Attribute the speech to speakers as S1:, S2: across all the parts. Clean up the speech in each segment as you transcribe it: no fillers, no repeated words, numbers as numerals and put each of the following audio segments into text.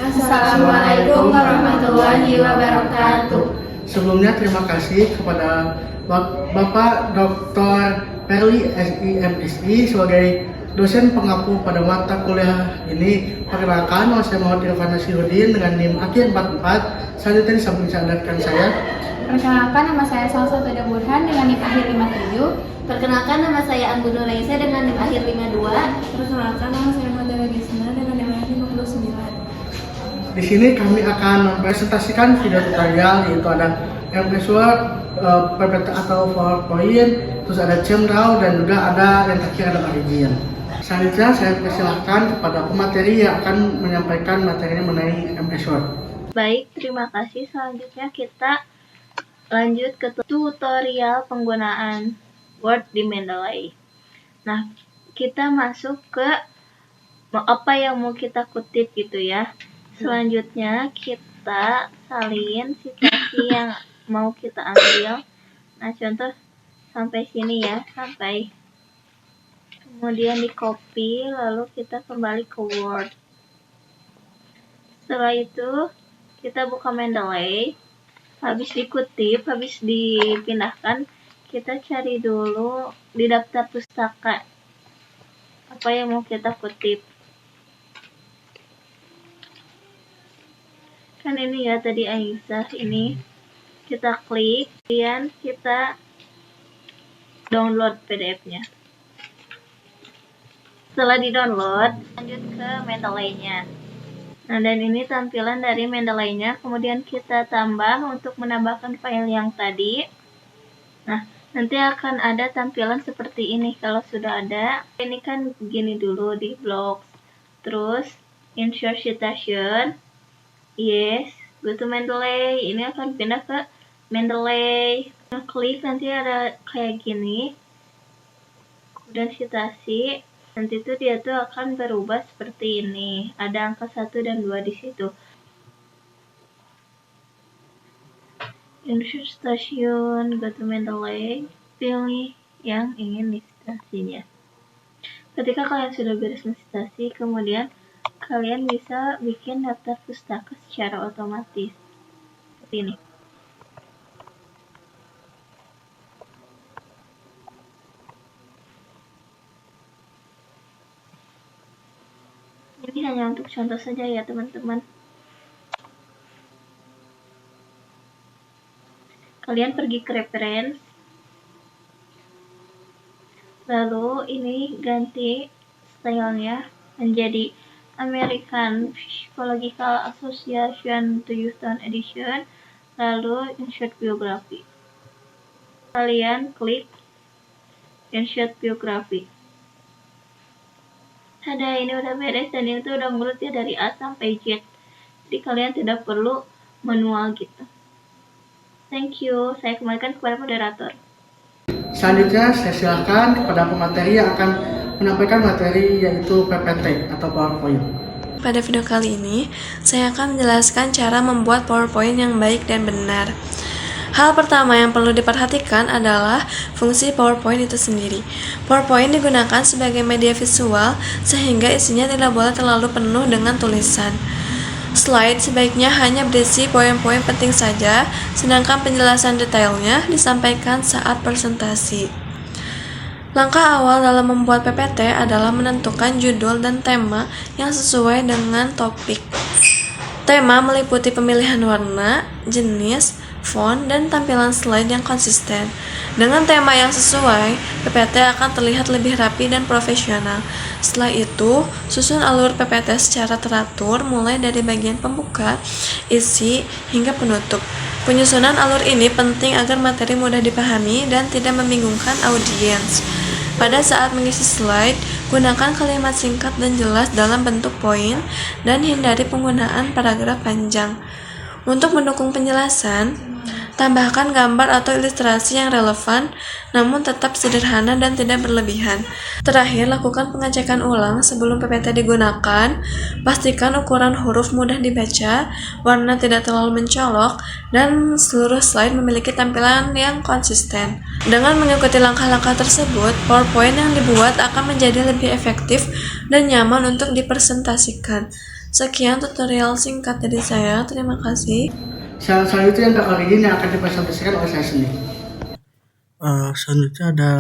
S1: Assalamualaikum warahmatullahi wabarakatuh.
S2: Sebelumnya terima kasih kepada Bapak Dr. Perli SIMSI sebagai dosen pengampu pada mata kuliah ini. Perkenalkan, nama saya Muhammad Irfan Nasiruddin dengan NIM Aki 44. Selanjutnya disampaikan saya.
S3: Perkenalkan, nama saya Salsabila Burhan dengan NIM akhir 57.
S4: Perkenalkan, nama saya Anggun Nuraisa dengan NIM akhir 52.
S5: Perkenalkan, nama saya Madara Gisna dengan NIM akhir 59.
S2: Di sini kami akan mempresentasikan video tutorial, yaitu ada MS Word, PPT atau PowerPoint, terus ada ChemDraw, dan juga ada yang terakhir ada Origin. Selanjutnya saya persilahkan kepada pemateri yang akan menyampaikan materinya mengenai MS Word.
S4: Baik, terima kasih. Selanjutnya kita lanjut ke tutorial penggunaan Word di Mendeley. Nah, kita masuk ke apa yang mau kita kutip gitu ya. Selanjutnya kita salin situasi yang mau kita ambil. Nah, contoh sampai sini ya, sampai. Kemudian di copy, lalu kita kembali ke Word. Setelah itu kita buka Mendeley. Habis dikutip, habis dipindahkan, kita cari dulu di daftar pustaka apa yang mau kita kutip. Kan ini ya tadi Aisyah, ini kita klik, kemudian kita download PDF-nya. Setelah di-download, lanjut ke Mendeley-nya. Nah, dan ini tampilan dari Mendeley-nya. Kemudian kita tambah untuk menambahkan file yang tadi. Nah, nanti akan ada tampilan seperti ini kalau sudah ada. Ini kan begini dulu di Blocks. Terus insert citation. Yes, go to Mendeley. Ini akan pindah ke Mendeley. Klik, nanti ada kayak gini. Kemudian citasi. Nanti tuh dia tuh akan berubah seperti ini. Ada angka 1 dan 2 di situ. Insert station, go to Mendeley. Pilih yang ingin citasinya. Ketika kalian sudah beres citasi, kemudian kalian bisa bikin daftar pustaka secara otomatis seperti ini. Ini hanya untuk contoh saja ya teman-teman. Kalian pergi ke reference, lalu ini ganti stylenya menjadi American Psychological Association 2000 Edition, lalu insert biography. Kalian klik insert biography. Ada, ini udah beres dan itu udah ngurut ya dari A sampai Z. Jadi kalian tidak perlu manual gitu. Thank you. Saya kembalikan kepada moderator.
S2: Selanjutnya saya silakan kepada pemateri yang akan menyampaikan materi, yaitu PPT atau PowerPoint.
S5: Pada video kali ini, saya akan menjelaskan cara membuat PowerPoint yang baik dan benar. Hal pertama yang perlu diperhatikan adalah fungsi PowerPoint itu sendiri. PowerPoint digunakan sebagai media visual sehingga isinya tidak boleh terlalu penuh dengan tulisan. Slide sebaiknya hanya berisi poin-poin penting saja, sedangkan penjelasan detailnya disampaikan saat presentasi. Langkah awal dalam membuat PPT adalah menentukan judul dan tema yang sesuai dengan topik. Tema meliputi pemilihan warna, jenis, font, dan tampilan slide yang konsisten. Dengan tema yang sesuai, PPT akan terlihat lebih rapi dan profesional. Setelah itu, susun alur PPT secara teratur mulai dari bagian pembuka, isi, hingga penutup. Penyusunan alur ini penting agar materi mudah dipahami dan tidak membingungkan audiens. Pada saat mengisi slide, gunakan kalimat singkat dan jelas dalam bentuk poin dan hindari penggunaan paragraf panjang. Untuk mendukung penjelasan, tambahkan gambar atau ilustrasi yang relevan, namun tetap sederhana dan tidak berlebihan. Terakhir, lakukan pengecekan ulang sebelum PPT digunakan. Pastikan ukuran huruf mudah dibaca, warna tidak terlalu mencolok, dan seluruh slide memiliki tampilan yang konsisten. Dengan mengikuti langkah-langkah tersebut, PowerPoint yang dibuat akan menjadi lebih efektif dan nyaman untuk dipresentasikan. Sekian tutorial singkat dari saya. Terima kasih.
S2: Selanjutnya yang origin yang akan dipresentasikan oleh saya sendiri. Selanjutnya ada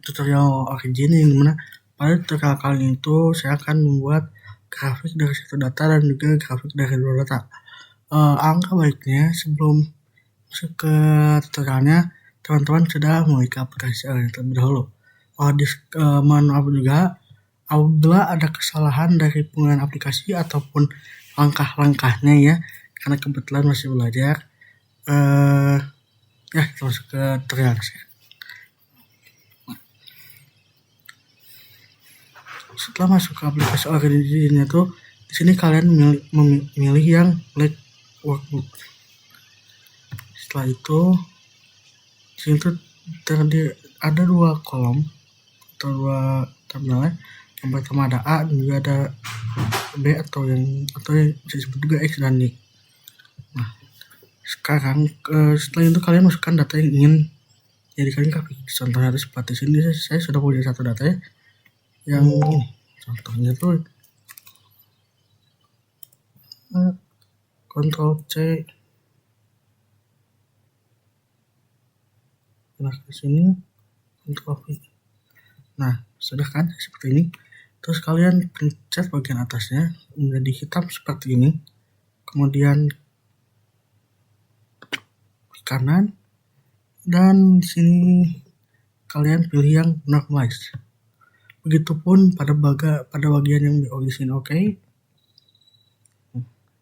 S2: tutorial origin yang dimana pada tutorial kali ini itu saya akan membuat grafik dari satu data dan juga grafik dari dua data. Angka baiknya sebelum masuk ke tutorialnya, teman-teman sudah memiliki aplikasi terlebih dahulu. Mohon maaf juga apabila ada kesalahan dari penggunaan aplikasi ataupun langkah-langkahnya ya, karena kebetulan masih belajar. Ya, kita masuk ke tutorial saya. Setelah masuk ke aplikasi Origin tuh, di sini kalian memilih yang Black Workbook. Setelah itu, di sini tuh ada dua kolom atau dua tabel. Yang pertama ada A dan juga ada B atau yang bisa disebut juga X dan Y. Nah, sekarang setelah itu kalian masukkan data yang ingin jadikan grafik. Contohnya seperti sini saya sudah punya satu data ya, yang ini contohnya tuh Ctrl C, nah ke sini Ctrl V. Nah, sudah kan seperti ini. Terus kalian pencet bagian atasnya menjadi hitam seperti ini. Kemudian ke kanan dan di sini kalian pilih yang normalize. Begitupun pada bagian yang di origin, oke.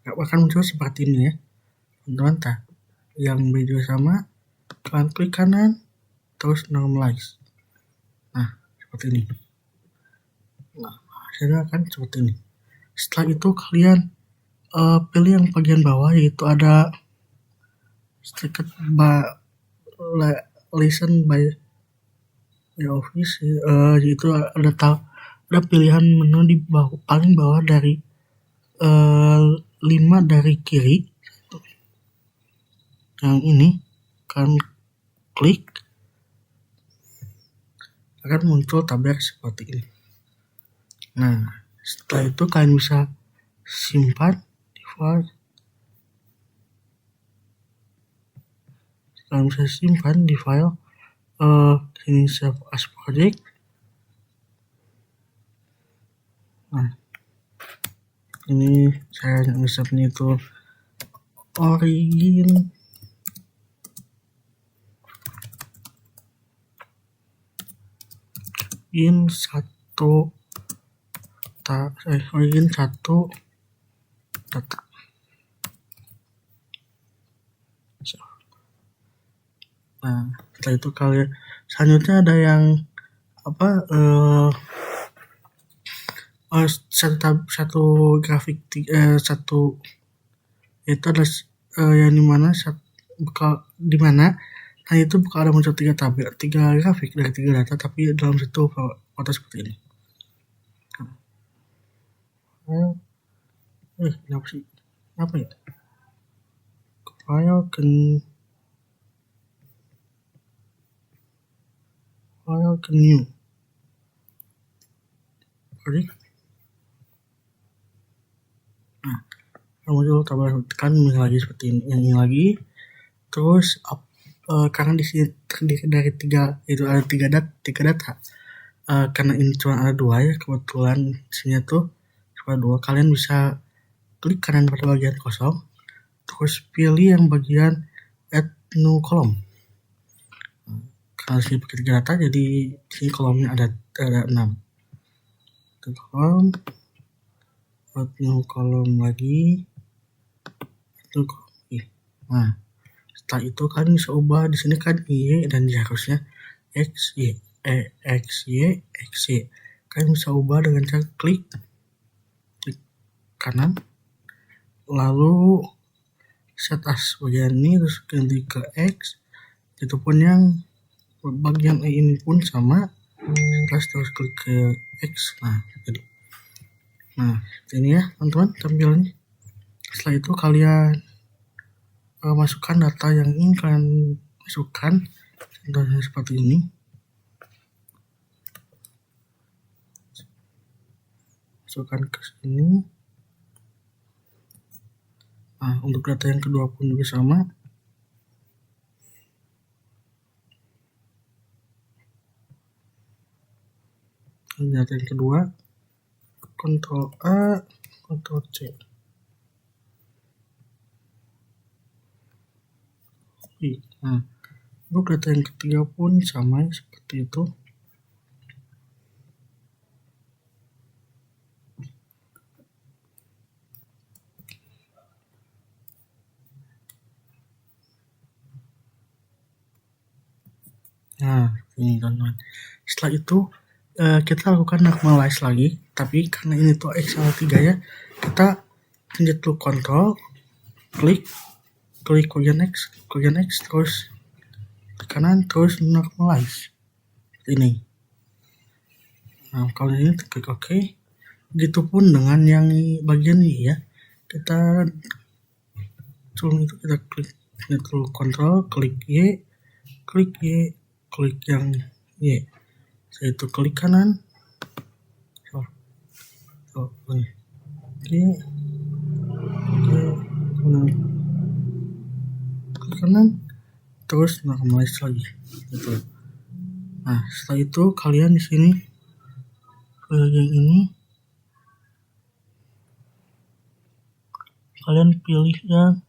S2: Gak akan muncul seperti ini ya, teman-teman. Yang B juga sama, kalian klik kanan, terus normalize. Nah, seperti ini. Nah, hasilnya akan seperti ini. Setelah itu kalian pilih yang bagian bawah, yaitu ada strict listen by office, yaitu ada pilihan menu di bawah, paling bawah dari 5 dari kiri. Yang ini kalian klik, akan muncul tabel seperti ini. Nah, setelah itu kalian bisa simpan di file. Kalian bisa simpan di file ini save as project. Nah, ini saya nge-save-nya itu origin origin 1 data. Nah, setelah itu kalian selanjutnya ada yang satu grafik satu itu ada yang dimana nah itu bakal ada muncul 3 grafik dari 3 data tapi dalam satu foto seperti ini. Kenapa ya? File ke new. Oke. Nah, muncul tabel tekan lagi seperti ini, yang ini lagi. Terus karena di sini terdiri dari 3, itu ada 3 data. Karena ini cuma ada 2 ya, kebetulan sini tuh cuma 2. Kalian bisa klik kanan pada bagian kosong, terus pilih yang bagian add new column. Karena sini pakai 3 data, jadi sini kolomnya ada 6. Kolom, add new column lagi, itu. Nah, setelah itu kalian bisa ubah di sini kan Y dan Y harusnya X Y. Kalian bisa ubah dengan cara klik kanan, lalu set as bagian ini terus ganti ke X. Itu pun yang bagian E ini pun sama, terus klik ke X. Nah, jadi ini ya teman-teman tampilannya. Setelah itu kalian masukkan data yang ingin kalian masukkan, contohnya seperti ini. Masukkan ke sini, Nah, untuk data yang kedua pun juga sama. Data yang kedua, Ctrl A, Ctrl C. Nah, untuk data yang ketiga pun sama seperti itu. Nah, ini teman-teman. Setelah itu kita lakukan normalize lagi, tapi karena ini tuh XL3 ya, kita pencet dulu Ctrl, klik kemudian X, terus ke kanan, terus normalize. Ini. Nah, kalau ini klik OK. Begitupun dengan yang bagian ini ya. Kita klik dulu Ctrl, klik Y, klik yang Y. Setelah itu klik kanan. Oke. Klik kanan, terus normalize lagi. Gitu. Nah, setelah itu kalian di sini yang ini kalian pilih yang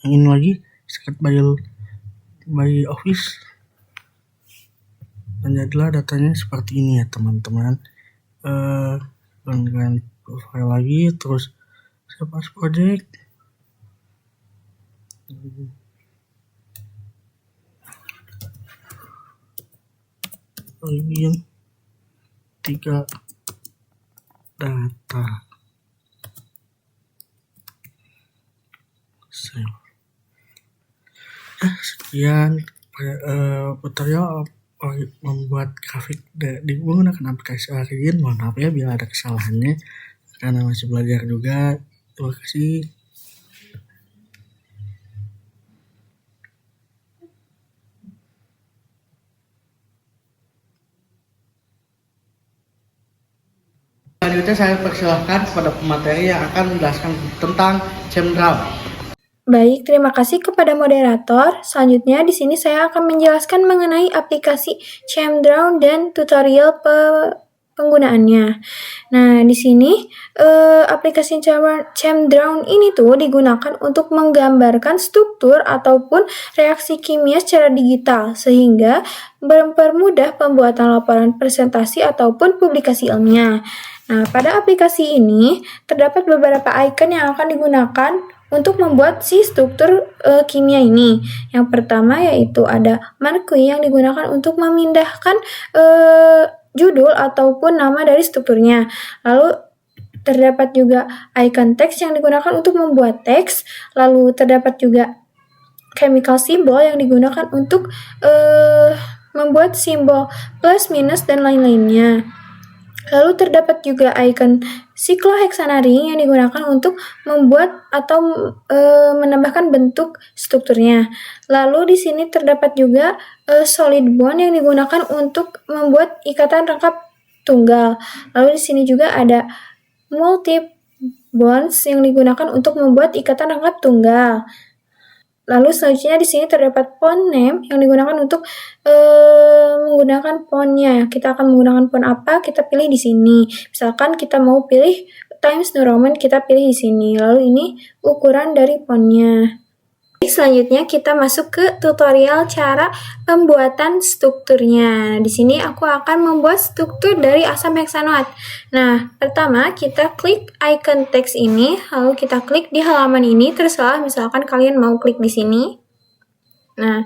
S2: ini lagi, set by office, dan jadilah datanya seperti ini ya teman-teman. Dengan profile lagi, terus save as project. Bagian 3 data. Save. Sekian tutorial membuat grafik menggunakan aplikasi Origin. Mohon maaf ya bila ada kesalahannya, karena masih belajar juga. Terima kasih. Selanjutnya saya persilahkan kepada pemateri yang akan menjelaskan tentang ChemDraw.
S3: Baik, terima kasih kepada moderator. Selanjutnya di sini saya akan menjelaskan mengenai aplikasi ChemDraw dan tutorial penggunaannya. Nah, di sini aplikasi ChemDraw ini tuh digunakan untuk menggambarkan struktur ataupun reaksi kimia secara digital sehingga mempermudah pembuatan laporan presentasi ataupun publikasi ilmiah. Nah, pada aplikasi ini terdapat beberapa icon yang akan digunakan untuk membuat si struktur kimia ini. Yang pertama yaitu ada marquee yang digunakan untuk memindahkan judul ataupun nama dari strukturnya. Lalu terdapat juga icon teks yang digunakan untuk membuat teks. Lalu terdapat juga chemical symbol yang digunakan untuk membuat simbol plus, minus, dan lain-lainnya. Lalu terdapat juga icon siklohexanari yang digunakan untuk membuat atau menambahkan bentuk strukturnya. Lalu di sini terdapat juga solid bond yang digunakan untuk membuat ikatan rangkap tunggal. Lalu di sini juga ada multi bonds yang digunakan untuk membuat ikatan rangkap tunggal. Lalu selanjutnya di sini terdapat font name yang digunakan untuk menggunakan fontnya. Kita akan menggunakan font apa? Kita pilih di sini. Misalkan kita mau pilih Times New Roman, kita pilih di sini. Lalu ini ukuran dari fontnya. Selanjutnya kita masuk ke tutorial cara pembuatan strukturnya. Di sini aku akan membuat struktur dari asam heksanoat. Nah, pertama kita klik icon teks ini, lalu kita klik di halaman ini. Terserah, misalkan kalian mau klik di sini. Nah,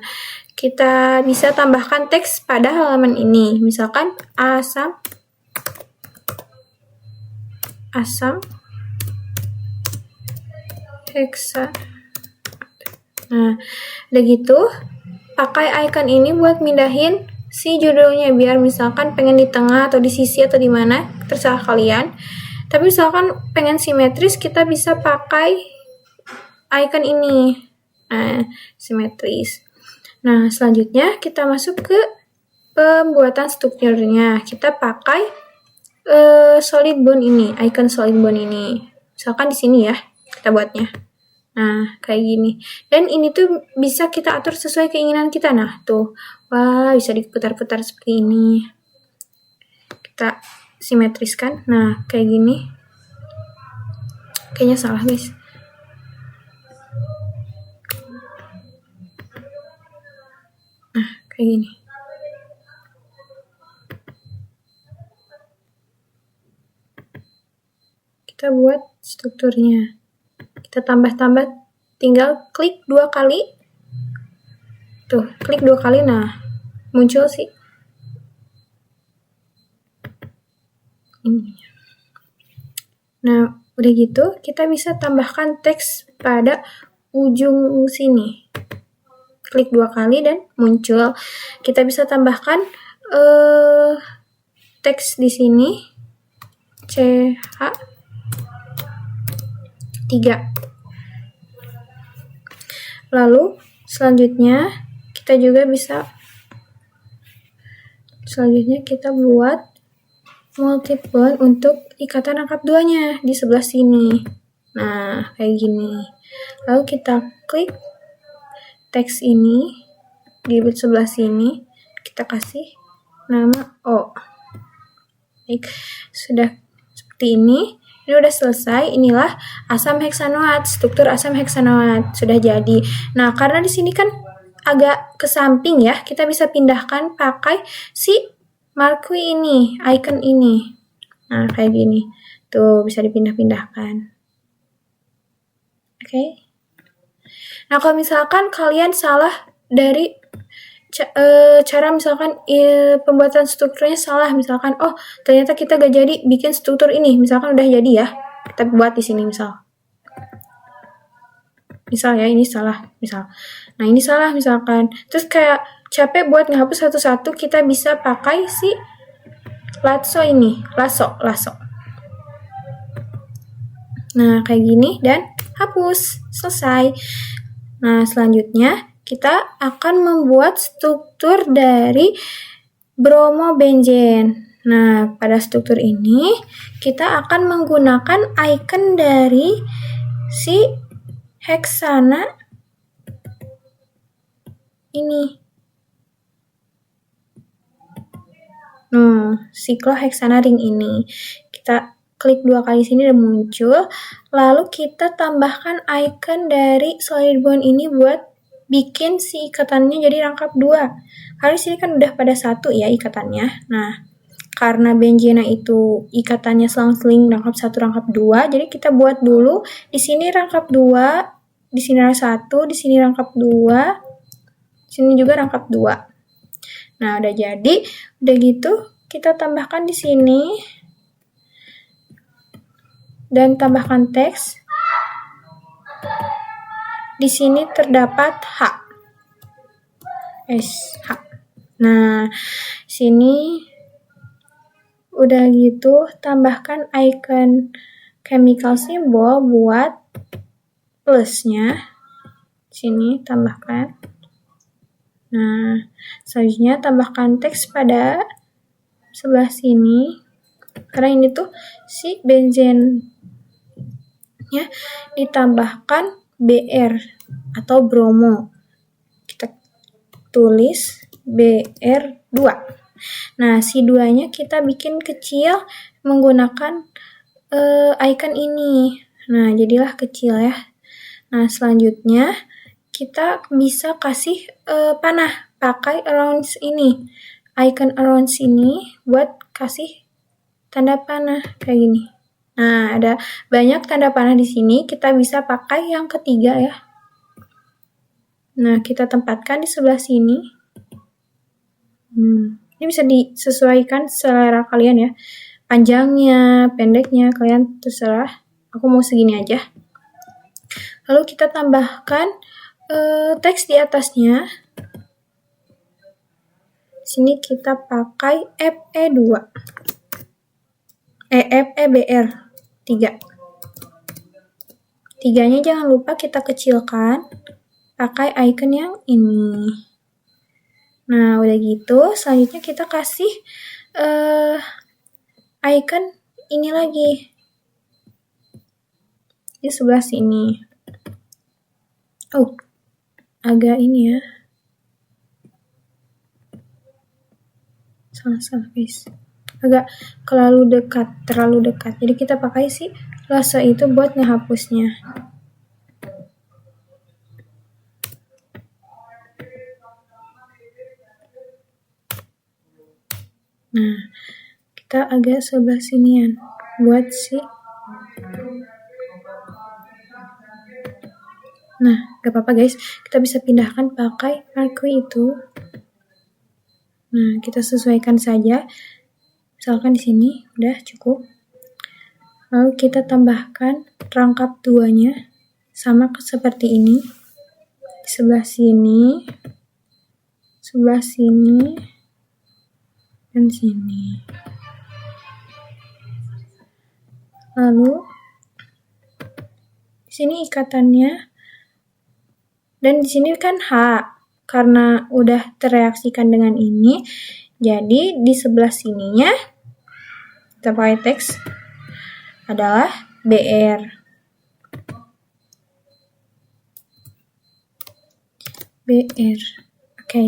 S3: kita bisa tambahkan teks pada halaman ini. Misalkan asam heksanoat. Nah, udah gitu, pakai icon ini buat mindahin si judulnya, biar misalkan pengen di tengah atau di sisi atau di mana, terserah kalian. Tapi misalkan pengen simetris, kita bisa pakai icon ini. Nah, simetris. Nah, selanjutnya kita masuk ke pembuatan strukturnya. Kita pakai solid bone ini, icon solid bone ini. Misalkan di sini ya, kita buatnya. Nah, kayak gini. Dan ini tuh bisa kita atur sesuai keinginan kita. Nah, tuh. Wah, bisa diputar-putar seperti ini. Kita simetriskan. Nah, kayak gini. Kayaknya salah, guys. Nah, kayak gini. Kita buat strukturnya. Kita tambah-tambah, tinggal klik 2 kali. Tuh, klik 2 kali, nah muncul sih. Ini. Nah, udah gitu, kita bisa tambahkan teks pada ujung sini. Klik 2 kali dan muncul. Kita bisa tambahkan teks di sini. CH 3. Lalu selanjutnya kita buat multibond untuk ikatan rangkap 2-nya di sebelah sini. Nah, kayak gini. Lalu kita klik teks ini di sebelah sini, kita kasih nama O. Baik, sudah seperti ini. Ini udah selesai. Inilah asam heksanoat, struktur asam heksanoat sudah jadi. Nah, karena di sini kan agak ke samping ya, kita bisa pindahkan pakai si marquee ini, icon ini. Nah, kayak gini. Tuh, bisa dipindah-pindahkan. Oke. Nah, kalau misalkan kalian salah dari cara misalkan pembuatan strukturnya salah, misalkan ternyata kita gak jadi bikin struktur ini, misalkan udah jadi ya, kita buat di sini misal ya ini salah, nah ini salah misalkan, terus kayak capek buat ngehapus satu-satu, kita bisa pakai si lasso ini, lasso. Nah, kayak gini dan hapus, selesai. Nah, selanjutnya kita akan membuat struktur dari bromobenzen. Nah, pada struktur ini kita akan menggunakan icon dari si heksana ini. Sikloheksana ring ini. Kita klik 2 kali sini dan muncul. Lalu kita tambahkan icon dari solid bond ini buat bikin si ikatannya jadi rangkap 2. Karena sini kan udah pada 1 ya ikatannya. Nah, karena benzena itu ikatannya selang-seling rangkap 1 rangkap 2, jadi kita buat dulu di sini rangkap 2, di sini 1, di sini rangkap 2, sini juga rangkap 2. Nah, udah jadi. Udah gitu, kita tambahkan di sini dan tambahkan teks. Di sini terdapat H. SH. Nah, sini udah gitu, tambahkan icon chemical symbol buat plusnya. Sini tambahkan. Nah, selanjutnya tambahkan teks pada sebelah sini. Karena ini tuh si benzennya ditambahkan BR atau bromo. Kita tulis BR2. Nah, si 2-nya kita bikin kecil menggunakan icon ini. Nah, jadilah kecil ya. Nah, selanjutnya kita bisa kasih panah pakai around ini. Icon around ini buat kasih tanda panah kayak gini. Nah, ada banyak tanda panah di sini, kita bisa pakai yang ketiga ya. Nah, kita tempatkan di sebelah sini. Ini bisa disesuaikan selera kalian ya. Panjangnya, pendeknya, kalian terserah. Aku mau segini aja. Lalu kita tambahkan teks di atasnya. Sini kita pakai FE2. FEBR 3. 3-nya jangan lupa kita kecilkan pakai icon yang ini. Nah, udah gitu, selanjutnya kita kasih icon ini lagi di sebelah sini. Oh, agak ini ya. Salah guys. Agak terlalu dekat. Jadi kita pakai si lasso itu buat ngehapusnya. Nah, kita agak sebelah sinian buat si. Nah, gak apa-apa guys, kita bisa pindahkan pakai marquee itu. Nah, kita sesuaikan saja. Misalkan di sini udah cukup. Lalu kita tambahkan rangkap duanya sama seperti ini. Di sebelah sini, dan sini. Lalu di sini ikatannya. Dan di sini kan H, karena udah tereaksikan dengan ini, jadi di sebelah sininya kita pakai teks adalah BR. Oke.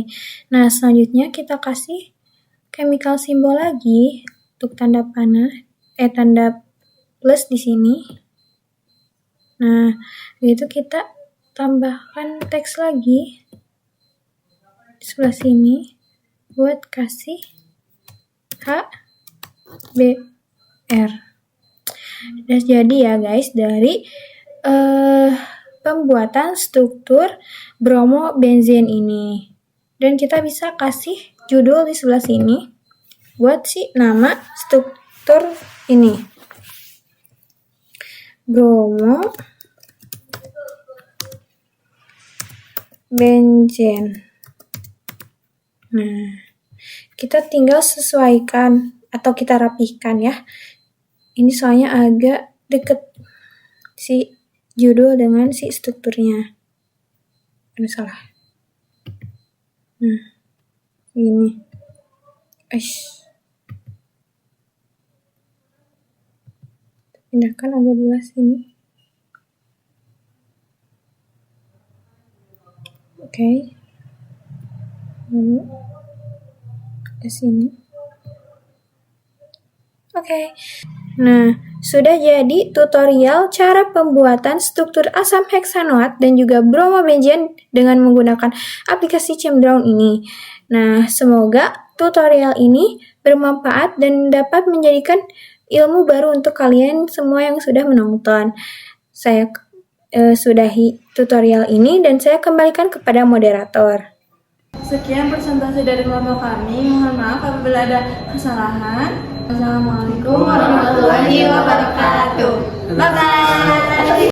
S3: Nah, selanjutnya kita kasih chemical symbol lagi untuk tanda panah, tanda plus di sini. Nah, itu kita tambahkan teks lagi di sebelah sini buat kasih HBR. Dan jadi ya guys, dari pembuatan struktur bromo-benzene ini. Dan kita bisa kasih judul di sebelah sini buat si nama struktur ini. Bromo benzene. Nah, kita tinggal sesuaikan atau kita rapihkan ya. Ini soalnya agak deket si judul dengan si strukturnya. Aduh, salah. Nah, ini. Pindahkan agak belah sini. Oke. Lalu ke sini. Oke. Nah, sudah jadi tutorial cara pembuatan struktur asam heksanoat dan juga bromobenzene dengan menggunakan aplikasi ChemDrawn ini. Nah, semoga tutorial ini bermanfaat dan dapat menjadikan ilmu baru untuk kalian semua yang sudah menonton. Saya sudahi tutorial ini dan saya kembalikan kepada moderator.
S1: Sekian presentasi dari kelompok kami. Mohon maaf apabila ada kesalahan. Wassalamualaikum warahmatullahi wabarakatuh. Bye-bye.